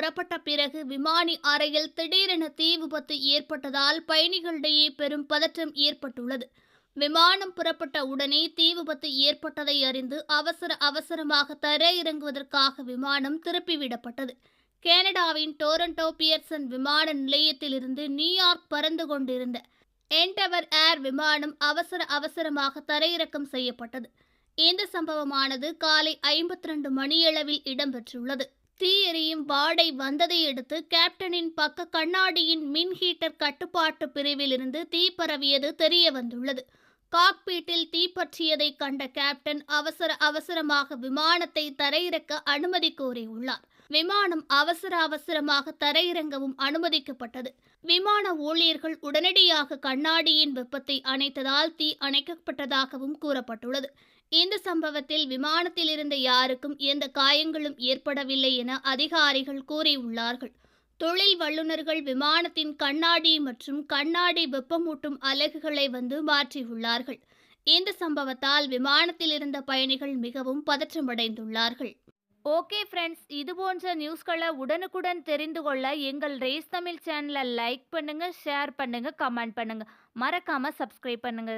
புறப்பட்ட பிறகு விமானி அறையில் திடீரென தீ விபத்து ஏற்பட்டதால் பயணிகளிடையே பெரும் பதற்றம் ஏற்பட்டுள்ளது. விமானம் புறப்பட்ட உடனே தீ விபத்து ஏற்பட்டதை அறிந்து அவசரமாக தரையிறங்குவதற்காக விமானம் திருப்பிவிடப்பட்டது. கனடாவின் டொரண்டோ பியர்சன் விமான நிலையத்திலிருந்து நியூயார்க் பறந்து கொண்டிருந்த என்டவர் ஏர் விமானம் அவசரமாக தரையிறக்கம் செய்யப்பட்டது. இந்த சம்பவமானது காலை 52 மணியளவில் இடம்பெற்றுள்ளது. தீ எரியும் வாடை வந்ததையடுத்து கேப்டனின் பக்க கண்ணாடியின் மின் ஹீட்டர் கட்டுப்பாட்டு பிரிவிலிருந்து தீ பரவியது தெரிய வந்துள்ளது. காக்பீட்டில் தீ பற்றியதை கண்ட கேப்டன் அவசரமாக விமானத்தை தரையிறக்க அனுமதி கோரியுள்ளார். விமானம் அவசரமாக தரையிறங்கவும் அனுமதிக்கப்பட்டது. விமான ஊழியர்கள் உடனடியாக கண்ணாடியின் வெப்பத்தை அணைத்ததால் தீ அணைக்கப்பட்டதாகவும் கூறப்பட்டுள்ளது. இந்த சம்பவத்தில் விமானத்தில் இருந்த யாருக்கும் எந்த காயங்களும் ஏற்படவில்லை என அதிகாரிகள் கூறியுள்ளார்கள். தொழில் வல்லுநர்கள் விமானத்தின் கண்ணாடி மற்றும் கண்ணாடி வெப்பமூட்டும் அலகுகளை மாற்றியுள்ளார்கள். இந்த சம்பவத்தால் விமானத்தில் இருந்த பயணிகள் மிகவும் பதற்றமடைந்துள்ளார்கள். ஓகே ஃப்ரெண்ட்ஸ், இது போன்ற நியூஸ்களை உடனுக்குடன் தெரிந்து கொள்ள எங்கள் ரேஸ் தமிழ் சேனலை லைக் பண்ணுங்க, ஷேர் பண்ணுங்க, கமெண்ட் பண்ணுங்க, மறக்காம சப்ஸ்கிரைப் பண்ணுங்க.